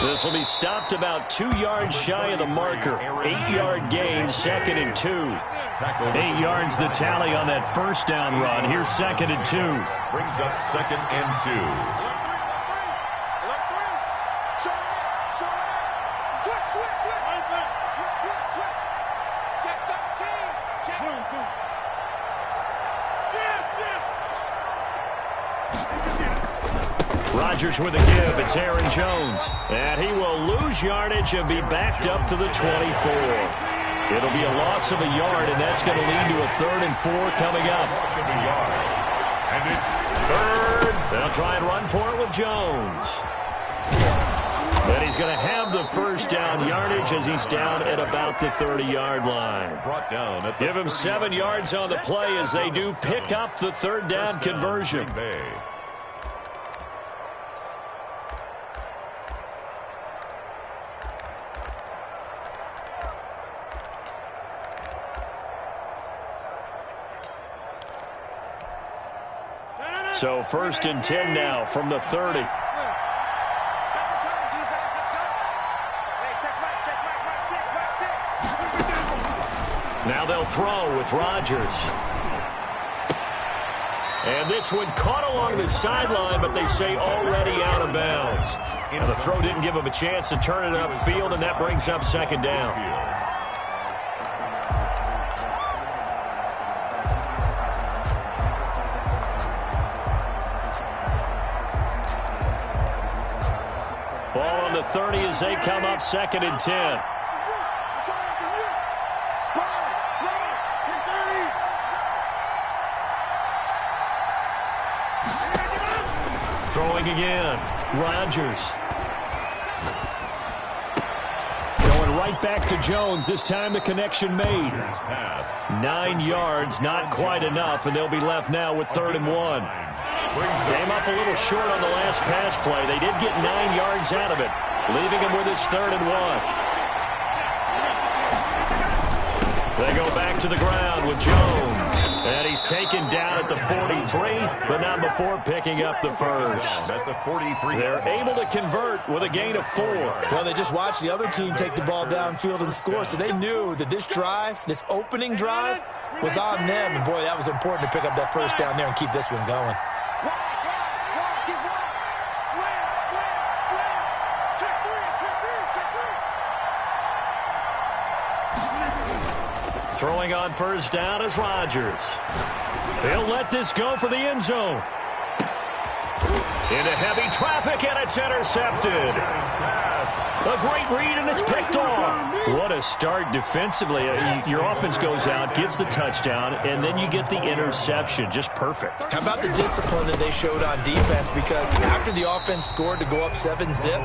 This will be stopped about 2 yards shy of the marker. 8-yard gain, 2nd and 2. 8 yards the tally on that first down run. Here's 2nd and 2. Brings up 2nd and 2. Rodgers with a give. It's Aaron Jones. And he will lose yardage and be backed up to the 24. It'll be a loss of a yard, and that's going to lead to a 3rd and 4 coming up. And it's 3rd. They'll try and run for it with Jones. And he's going to have the first down yardage as he's down at about the 30-yard line. Brought down at the Give him 7 yards on the play as they do pick up the 3rd down conversion. So 1st and 10 now from the 30. Now they'll throw with Rodgers. And this one caught along the sideline, but they say already out of bounds. Now the throw didn't give him a chance to turn it upfield, and that brings up 2nd down. Ball on the 30 as they come up 2nd and 10. Throwing again. Rodgers. Going right back to Jones. This time the connection made. 9 yards, not quite enough, and they'll be left now with 3rd and 1. Came up a little short on the last pass play. They did get 9 yards out of it, leaving him with his 3rd and 1. They go back to the ground with Jones. And he's taken down at the 43, but not before picking up the first. At the 43. They're able to convert with a gain of 4. Well, they just watched the other team take the ball downfield and score, so they knew that this drive, this opening drive, was on them. And, boy, that was important to pick up that first down there and keep this one going. Throwing on first down is Rodgers. He'll let this go for the end zone. Into heavy traffic, and it's intercepted. A great read, and it's picked off. What a start defensively. Your offense goes out, gets the touchdown, and then you get the interception. Just perfect. How about the discipline that they showed on defense? Because after the offense scored to go up 7-zip,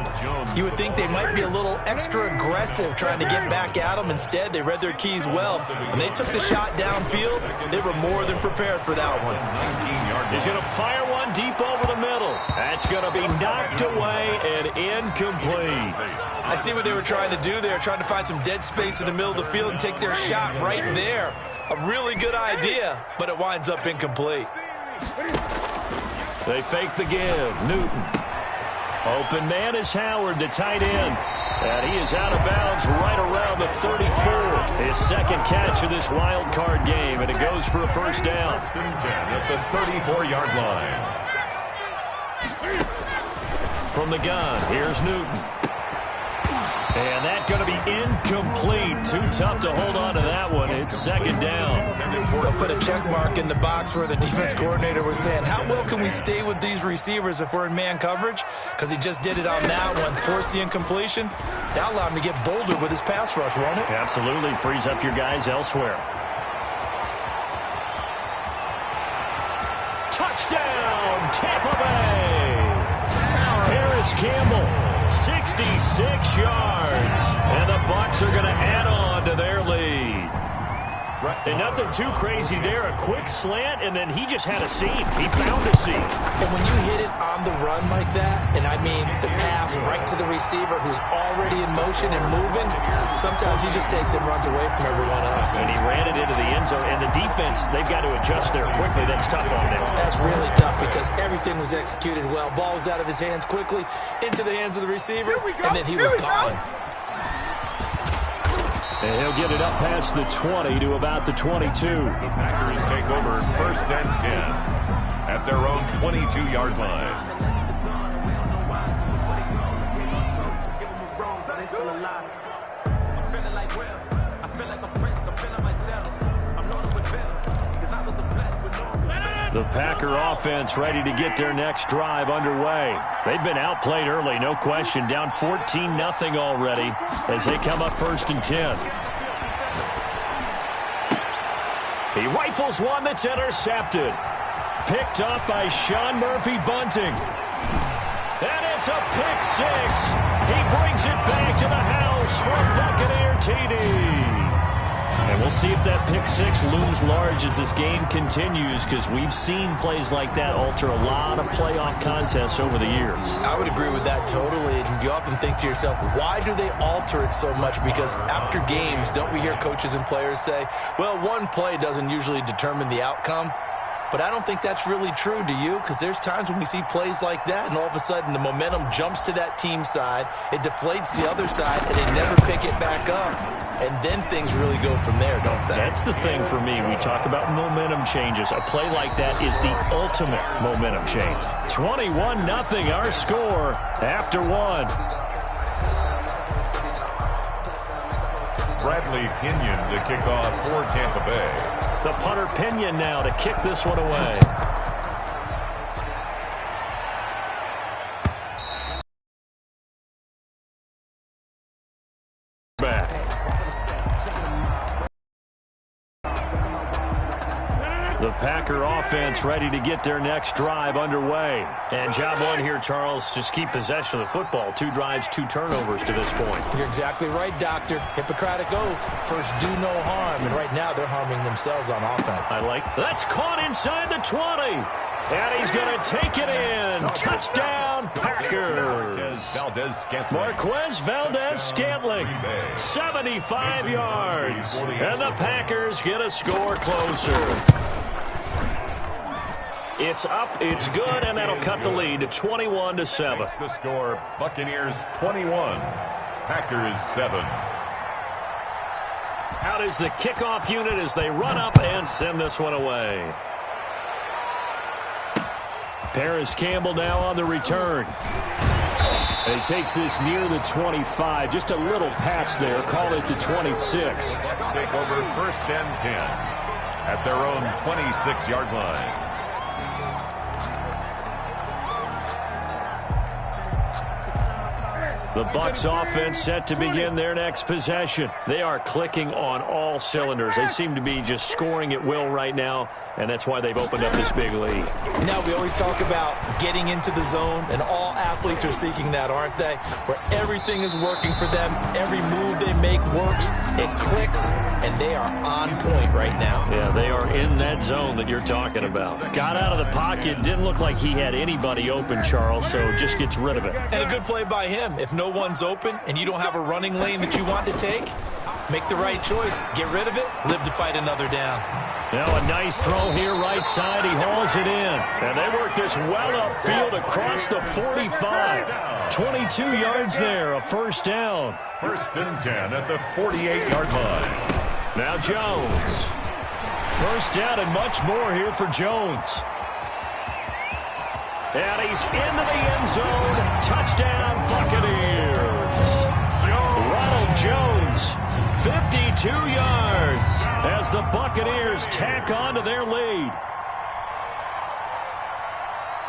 you would think they might be a little extra aggressive trying to get back at them. Instead, they read their keys well. When they took the shot downfield, they were more than prepared for that one. He's going to fire one deep over the middle. That's going to be knocked away and incomplete. I see what they were trying to do there, trying to find some dead space in the middle of the field and take their shot right there. A really good idea, but it winds up incomplete. They fake the give. Newton. Open man is Howard, the tight end. And he is out of bounds right around the 34. His 2nd catch of this wild card game, and it goes for a first down. At the 34-yard line. From the gun, here's Newton. And that's going to be incomplete. Too tough to hold on to that one. It's 2nd down. They'll put a check mark in the box where the defense coordinator was saying, how well can we stay with these receivers if we're in man coverage? Because he just did it on that one. Force the incompletion. That allowed him to get bolder with his pass rush, won't it? Absolutely. Frees up your guys elsewhere. Touchdown, Tampa Bay. Harris Campbell. 66 yards, and the Bucs are going to add on to their lead. And nothing too crazy there. A quick slant, and then he just had a seam. He found a seam. And when you hit it on the run like that, and I mean the pass right to the receiver who's already in motion and moving, sometimes he just takes it and runs away from everyone else. And he ran it into the end zone, and the defense, they've got to adjust there quickly. That's tough on them. That's really tough because because everything was executed well. Ball was out of his hands quickly, into the hands of the receiver, and then he was gone. And he'll get it up past the 20 to about the 22. The Packers take over 1st and 10 at their own 22-yard line. The Packer offense ready to get their next drive underway. They've been outplayed early, no question. Down 14-0 already as they come up 1st and 10. He rifles one that's intercepted. Picked up by Sean Murphy-Bunting. And it's a pick six. He brings it back to the house for a Buccaneer TD. And we'll see if that pick six looms large as this game continues, because we've seen plays like that alter a lot of playoff contests over the years. I would agree with that totally. And you often think to yourself, why do they alter it so much? Because after games, don't we hear coaches and players say, well, one play doesn't usually determine the outcome? But I don't think that's really true, do you? Because there's times when we see plays like that, and all of a sudden the momentum jumps to that team side, it deflates the other side, and they never pick it back up. And then things really go from there, don't they? That's the thing for me. We talk about momentum changes. A play like that is the ultimate momentum change. 21-0 our score after one. Bradley Pinion to kick off for Tampa Bay. The punter Pinion now to kick this one away. Back. The Packer offense ready to get their next drive underway. And job one here, Charles, just keep possession of the football. 2 drives, 2 turnovers to this point. You're exactly right, Doctor. Hippocratic oath. First, do no harm. And right now, they're harming themselves on offense. I like that's caught inside the 20. And he's going to take it in. Touchdown, Packers. Marquez Valdez-Scantling. 75 yards. And the Packers get a score closer. It's up, it's good, and that'll cut the lead to 21-7. Makes the score, Buccaneers 21, Packers 7. Out is the kickoff unit as they run up and send this one away. Paris Campbell now on the return. And he takes this near the 25, just a little pass there, call it the 26. Bucs take over 1st and 10 at their own 26-yard line. The Bucs offense set to begin their next possession. They are clicking on all cylinders. They seem to be just scoring at will right now, and that's why they've opened up this big lead. You know, we always talk about getting into the zone, and all athletes are seeking that, aren't they? Where everything is working for them, every move they make works, it clicks, and they are on point right now. Yeah, they are in that zone that you're talking about. Got out of the pocket, didn't look like he had anybody open, Charles, so just gets rid of it. And a good play by him. If no one's open and you don't have a running lane that you want to take, make the right choice. Get rid of it, live to fight another down. Now a nice throw here right side. He hauls it in. And they work this well upfield across the 45. 22 yards there, a first down. 1st and 10 at the 48-yard line. Now Jones. First down and much more here for Jones. And he's into the end zone. Touchdown, Buccaneers. Ronald Jones, 52 yards as the Buccaneers tack on to their lead.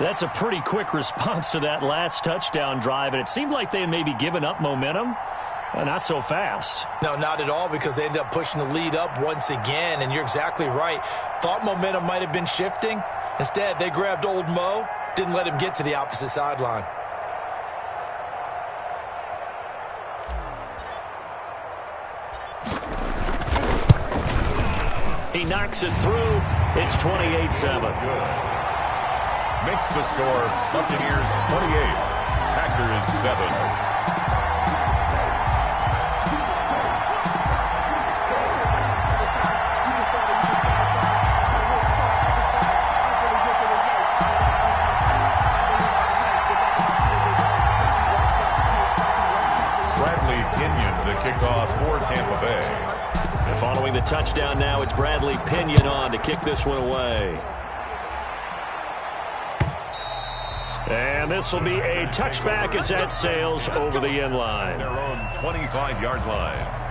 That's a pretty quick response to that last touchdown drive, and it seemed like they had maybe given up momentum. Not so fast. No, not at all, because they ended up pushing the lead up once again, and you're exactly right. Thought momentum might have been shifting. Instead, they grabbed old Mo, didn't let him get to the opposite sideline. He knocks it through. It's 28-7. Makes the score Buccaneers 28, Packers 7. kickoff for Tampa Bay. And following the touchdown now, it's Bradley Pinion on to kick this one away. And this will be a touchback as that sails over the end line. Their own 25-yard line.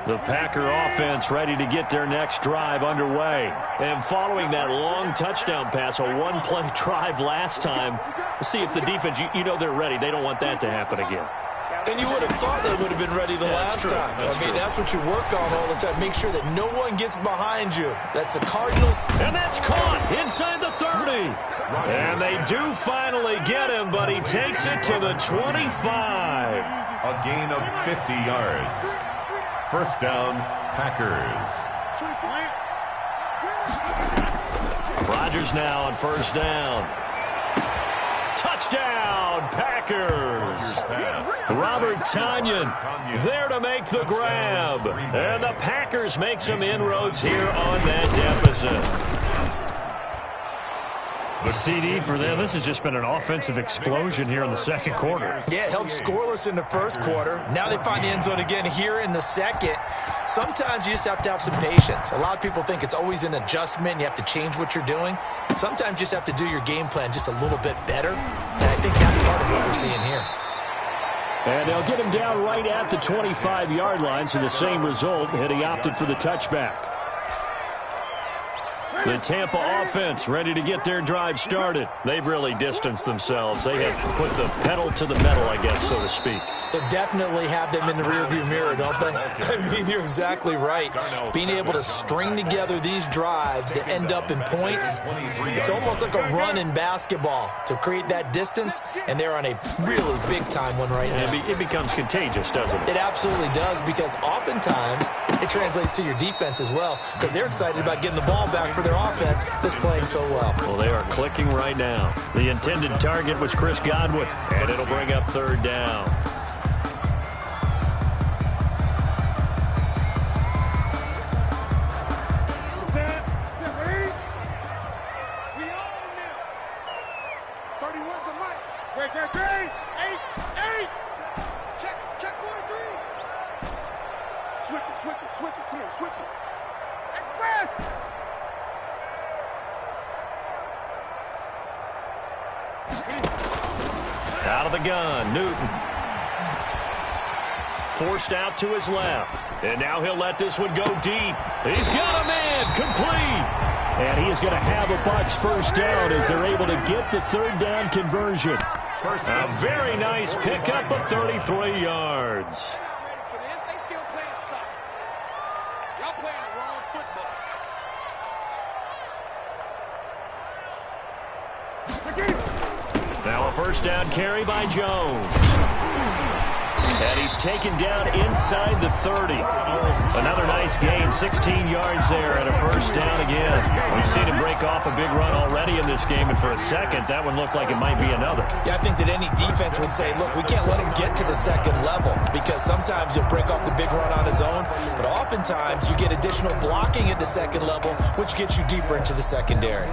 The Packer offense ready to get their next drive underway. And following that long touchdown pass, a one-play drive last time, we'll see if the defense, you know they're ready. They don't want that to happen again. And you would have thought they would have been ready the last time. That's what you work on all the time. Make sure that no one gets behind you. That's the Cardinals. And that's caught inside the 30. And they do finally get him, but he takes it to the 25. A gain of 50 yards. First down, Packers. Rodgers now on first down. Touchdown, Packers. Robert Tonyan there to make the grab. And the Packers make some inroads here on that deficit. The CD for them, this has just been an offensive explosion here in the second quarter. Yeah, held scoreless in the first quarter. Now they find the end zone again here in the second. Sometimes you just have to have some patience. A lot of people think it's always an adjustment. You have to change what you're doing. Sometimes you just have to do your game plan just a little bit better. And I think that's part of what we're seeing here. And they'll get him down right at the 25-yard line, so the same result, and he opted for the touchback. The Tampa offense ready to get their drive started. They've really distanced themselves. They have put the pedal to the metal, I guess, so to speak. So definitely have them in the rearview mirror, don't they? I mean, you're exactly right. Being able to string together these drives that end up in points, it's almost like a run in basketball to create that distance, and they're on a really big-time one right now. It becomes contagious, doesn't it? It absolutely does, because oftentimes it translates to your defense as well, because they're excited about getting the ball back for their offense that's playing so well. Well, they are clicking right now. The intended target was Chris Godwin, and it'll bring up third down. Out of the gun, Newton. Forced out to his left. And now he'll let this one go deep. He's got a man, complete. And he is going to have a Bucs first down as they're able to get the third down conversion. A very nice pickup of 33 yards. Now a first down carry by Jones. And he's taken down inside the 30. Another nice gain, 16 yards there and a first down again. We've seen him break off a big run already in this game, and for a second, that one looked like it might be another. Yeah, I think that any defense would say, look, we can't let him get to the second level, because sometimes he'll break off the big run on his own, but oftentimes you get additional blocking at the second level, which gets you deeper into the secondary.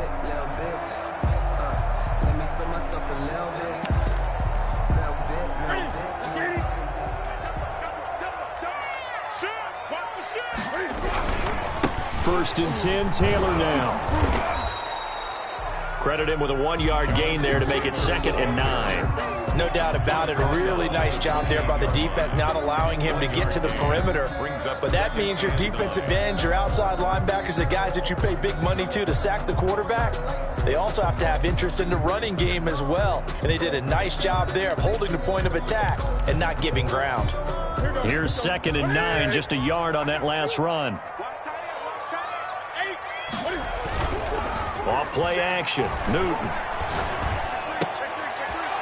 First and 10, Taylor now. Credit him with a 1-yard gain there to make it 2nd and 9. No doubt about it. A really nice job there by the defense, not allowing him to get to the perimeter. But that means your defensive ends, your outside linebackers, the guys that you pay big money to sack the quarterback, they also have to have interest in the running game as well. And they did a nice job there of holding the point of attack and not giving ground. Here's 2nd and 9, just a yard on that last run. Off play action, Newton.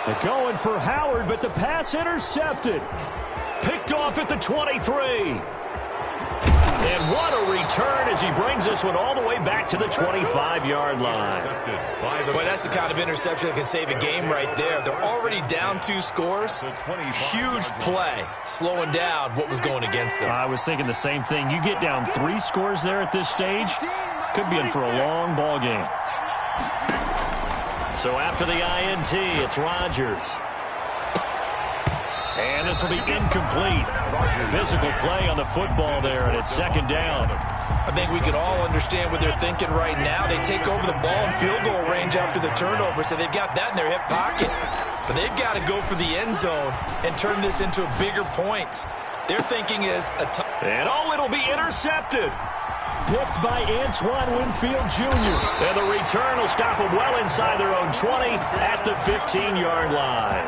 They're going for Howard, but the pass intercepted. Picked off at the 23. And what a return as he brings this one all the way back to the 25-yard line. Boy, that's the kind of interception that can save a game right there. They're already down 2 scores. Huge play, slowing down what was going against them. I was thinking the same thing. You get down 3 scores there at this stage, could be in for a long ball game. So after the INT, it's Rodgers. And this will be incomplete. Physical play on the football there, and it's second down. I think we can all understand what they're thinking right now. They take over the ball in field goal range after the turnover, so they've got that in their hip pocket. But they've got to go for the end zone and turn this into a bigger points. Their thinking is and it'll be intercepted. Picked by Antoine Winfield Jr. And the return will stop them well inside their own 20 at the 15-yard line.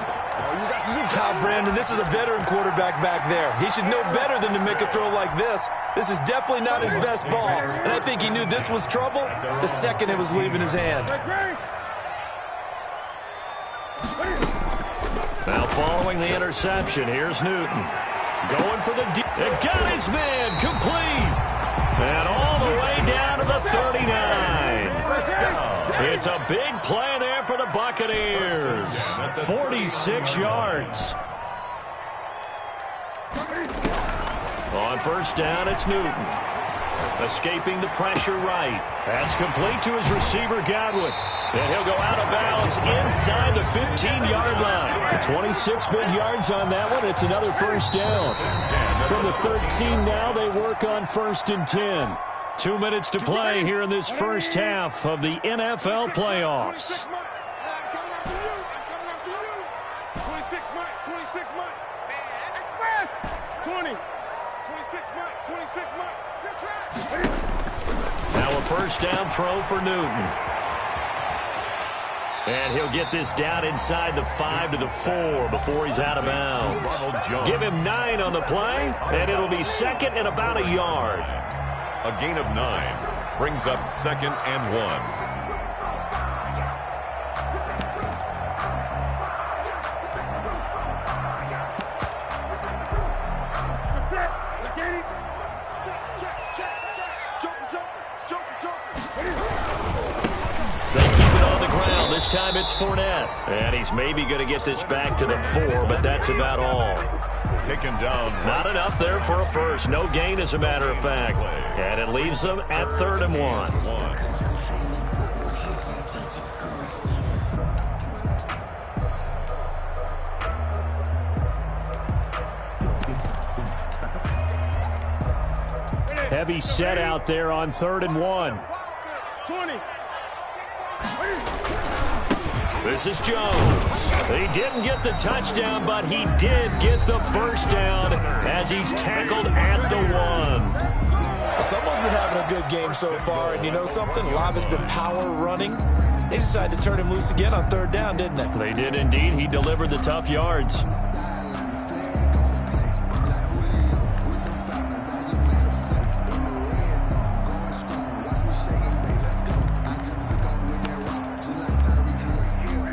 Brandon, this is a veteran quarterback back there. He should know better than to make a throw like this. This is definitely not his best ball. And I think he knew this was trouble the second it was leaving his hand. Now following the interception, here's Newton. Going for the deep. It got his man complete. And all the way down to the 39. It's a big play there for the Buccaneers. 46 yards. On first down, it's Newton. Escaping the pressure right. That's complete to his receiver, Godwin. And he'll go out of bounds inside the 15-yard line. 26 big yards on that one. It's another first down. From the 13 now, they work on 1st and 10. 2 minutes to play here in this first half of the NFL playoffs. 20. Now a first down throw for Newton. And he'll get this down inside the 5 to the 4 before he's out of bounds. Give him 9 on the play, and it'll be second and about a yard. A gain of 9 brings up 2nd and 1. This time it's Fournette. And he's maybe going to get this back to the 4, but that's about all. Taken down. Not enough there for a first. No gain, as a matter of fact. And it leaves them at 3rd and 1. Heavy set out there on 3rd and 1. 20. This is Jones. He didn't get the touchdown, but he did get the first down as he's tackled at the 1. Someone's been having a good game so far, and you know something? A lot has been power running. They decided to turn him loose again on 3rd down, didn't they? They did indeed. He delivered the tough yards.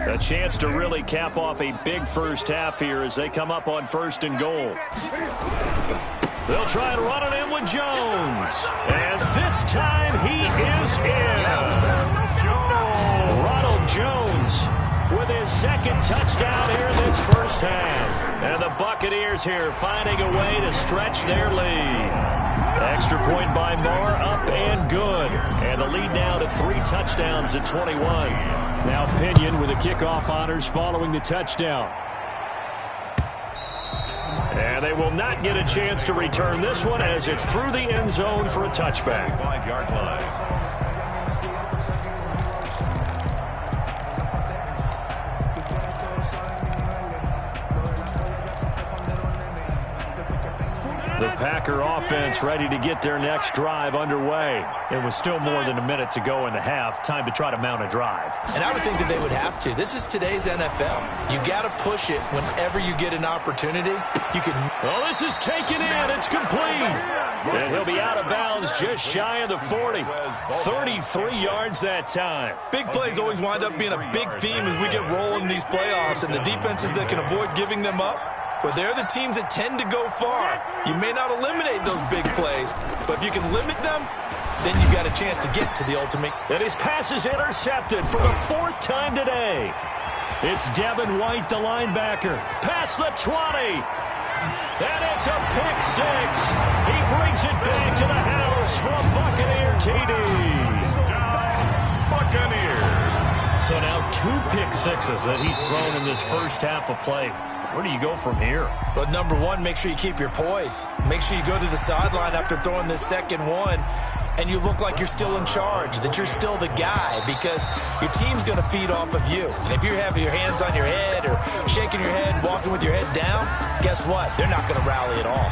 A chance to really cap off a big first half here as they come up on 1st and goal. They'll try to run it in with Jones. And this time he is in. Ronald Jones with his 2nd touchdown here in this first half. And the Buccaneers here finding a way to stretch their lead. Extra point by Marr, up and good. And the lead now to 3 touchdowns at 21. Now Pinion with the kickoff honors following the touchdown. And they will not get a chance to return this one as it's through the end zone for a touchback. 5-yard line. The Packer offense ready to get their next drive underway. It was still more than a minute to go in the half. Time to try to mount a drive. And I would think that they would have to. This is today's NFL. You got to push it whenever you get an opportunity. You can. Oh, this is taken in. It's complete. And he'll be out of bounds just shy of the 40. 33 yards that time. Big plays always wind up being a big theme as we get rolling in these playoffs. And the defenses that can avoid giving them up, but they're the teams that tend to go far. You may not eliminate those big plays, but if you can limit them, then you've got a chance to get to the ultimate. And his pass is intercepted for the 4th time today. It's Devin White, the linebacker. Past the 20. And it's a pick 6. He brings it back to the house for a Buccaneer TD. Buccaneers. So now 2 pick sixes that he's thrown in this first half of play. Where do you go from here? But number one, make sure you keep your poise. Make sure you go to the sideline after throwing this second one, and you look like you're still in charge, that you're still the guy, because your team's going to feed off of you. And if you have your hands on your head or shaking your head and walking with your head down, guess what? They're not going to rally at all.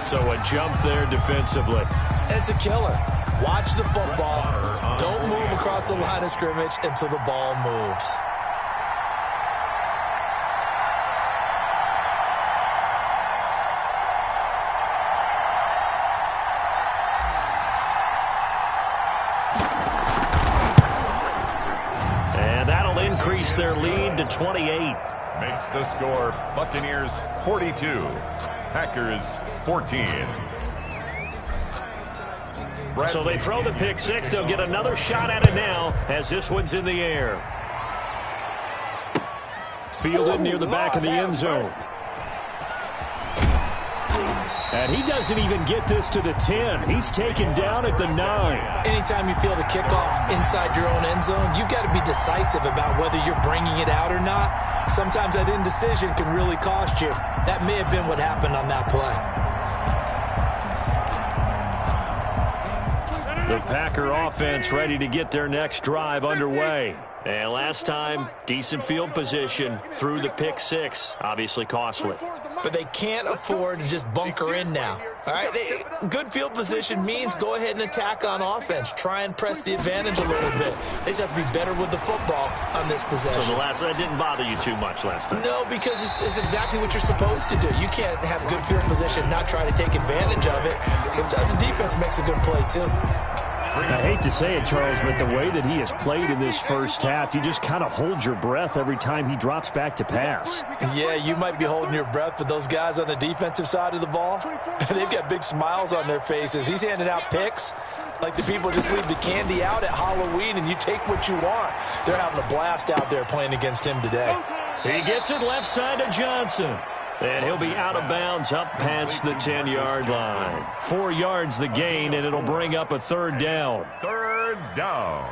So a jump there defensively. And it's a killer. Watch the football. Don't move across the line of scrimmage until the ball moves. Increase their lead to 28. Makes the score Buccaneers 42, Packers 14. So they throw the pick six. They'll get another shot at it now as this one's in the air. Fielded near the back of the end zone. And he doesn't even get this to the 10. He's taken down at the 9. Anytime you feel the kickoff inside your own end zone, you've got to be decisive about whether you're bringing it out or not. Sometimes that indecision can really cost you. That may have been what happened on that play. The Packer offense ready to get their next drive underway. And last time, decent field position through the pick six. Obviously costly. But they can't afford to just bunker in now. All right, good field position means go ahead and attack on offense. Try and press the advantage a little bit. They just have to be better with the football on this possession. So that didn't bother you too much last time? No, because it's exactly what you're supposed to do. You can't have good field position and not try to take advantage of it. Sometimes the defense makes a good play too. I hate to say it, Charles, but the way that he has played in this first half, you just kind of hold your breath every time he drops back to pass. Yeah, you might be holding your breath, but those guys on the defensive side of the ball, they've got big smiles on their faces. He's handing out picks like the people just leave the candy out at Halloween and you take what you want. They're having a blast out there playing against him today. He gets it left side to Johnson. And he'll be out of bounds up past the 10-yard line. 4 yards the gain, and it'll bring up a third down. Third down.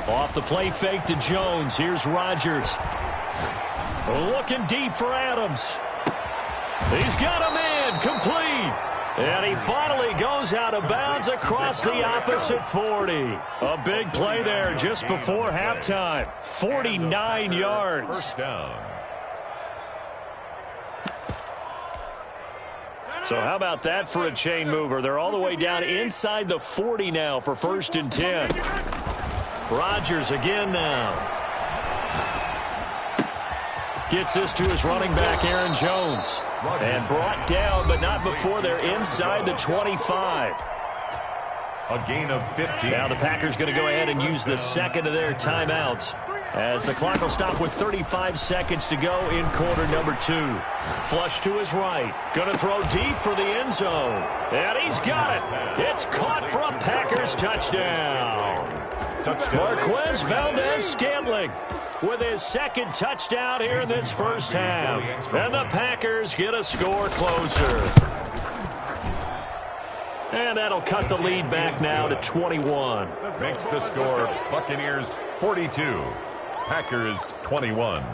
Off the play fake to Jones. Here's Rodgers. Looking deep for Adams. He's got a man complete. And he finally goes out of bounds across the opposite 40. A big play there just before halftime. 49 yards. First down. So how about that for a chain mover? They're all the way down inside the 40 now for 1st and 10. Rodgers again now. Gets this to his running back, Aaron Jones. And brought down, but not before they're inside the 25. A gain of 15. Now the Packers going to go ahead and use the second of their timeouts, as the clock will stop with 35 seconds to go in quarter number 2. Flush to his right. Going to throw deep for the end zone. And he's got it. It's caught for a Packers touchdown. Marquez Valdez-Scantling with his second touchdown here in this first half. And the Packers get a score closer. And that'll cut the lead back now to 21. Makes the score Buccaneers 42, Packers 21.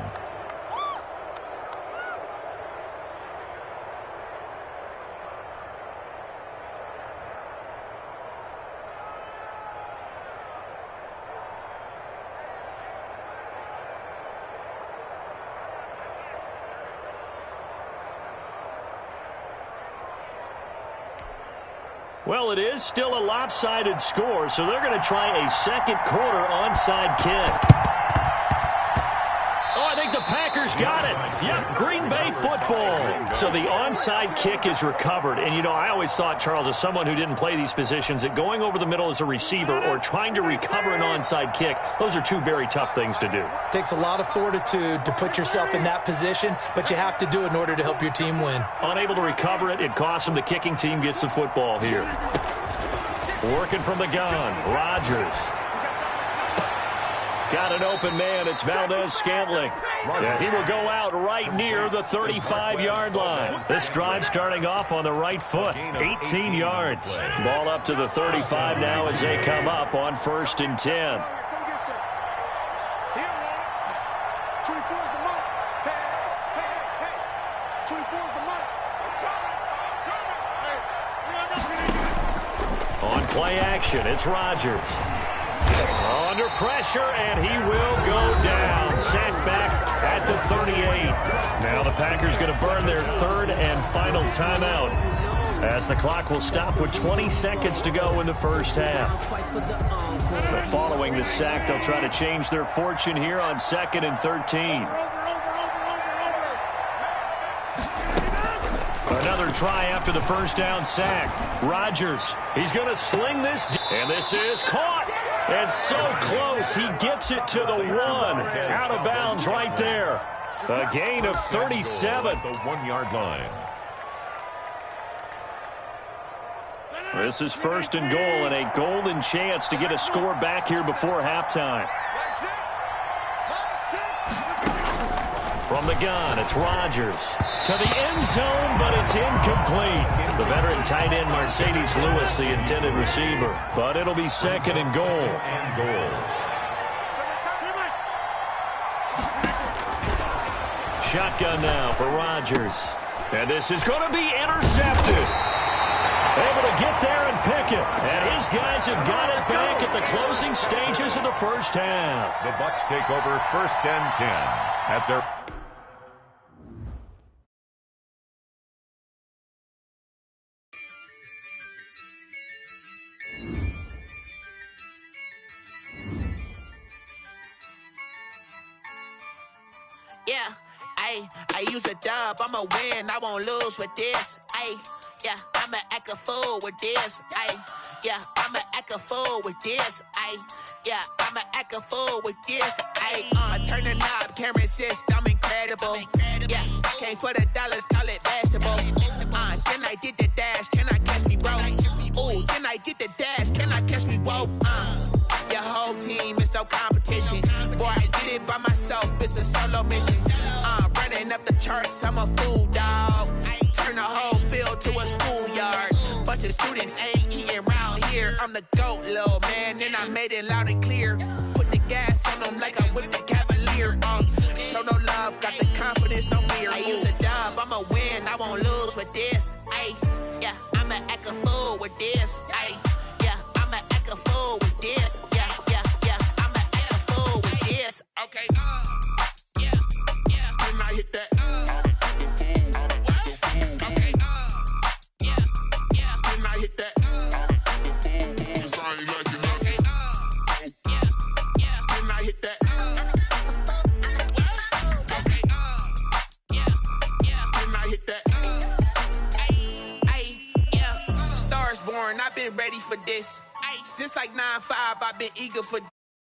Well, it is still a lopsided score, so they're going to try a second quarter onside kick. Oh, I think the Packers got it. Yep, Green Bay football. So the onside kick is recovered. And, you know, I always thought, Charles, as someone who didn't play these positions, that going over the middle as a receiver or trying to recover an onside kick, those are two very tough things to do. Takes a lot of fortitude to put yourself in that position, but you have to do it in order to help your team win. Unable to recover it, it costs them. The kicking team gets the football here. Working from the gun, Rodgers. Got an open man. It's Valdez-Scantling. And he will go out right near the 35-yard line. This drive starting off on the right foot. 18 yards. Ball up to the 35 now as they come up on 1st and 10. On play action, it's Rodgers. Under pressure, and he will go down. Sacked back at the 38. Now the Packers going to burn their 3rd and final timeout, as the clock will stop with 20 seconds to go in the first half. But following the sack, they'll try to change their fortune here on 2nd and 13. Another try after the first down sack. Rodgers, he's going to sling this, and this is caught. And so close, he gets it to the 1. Out of bounds right there. A gain of 37. The 1-yard line. This is 1st and goal, and a golden chance to get a score back here before halftime. From the gun, it's Rodgers. To the end zone, but it's incomplete. The veteran tight end, Mercedes Lewis, the intended receiver. But it'll be 2nd and goal. Shotgun now for Rodgers. And this is going to be intercepted. Able to get there and pick it. And his guys have got it back at the closing stages of the first half. The Bucs take over 1st and 10 at their... Yeah, I use a dub, I'ma win, I won't lose with this. Yeah, I'ma act a fool with this. Yeah, I'ma act a fool with this. Yeah, I'ma act a fool with this. I turn the knob, can't resist, I'm incredible. Yeah, came for the dollars, call it vegetable. Then I did the dash, can I catch me, bro? Ooh, then I did the dash, can I catch me, whoa? Your whole team is no competition. Boy, I did it by myself, it's a solo mission. Running up the charts, I'm a fool, dog. Turn the whole field to a schoolyard. Bunch of students ain't eating round here. I'm the GOAT, little man, and I made it loud and clear. Put the gas on them like I'm with the Cavalier. Show no love, got the confidence, no fear. I use a dub, I'ma win, I won't lose with this. Yeah, I'ma act a fool with this. Yeah, I'ma act a fool with this. Yeah, I'ma act a fool with this. Okay, yeah, when I hit that. Okay, yeah, when I hit that. I ain't like it. Okay, yeah, when I hit that. Okay, yeah, when I hit that. Yeah, Stars born, I've been ready for this. Since like 9-5, I've been eager for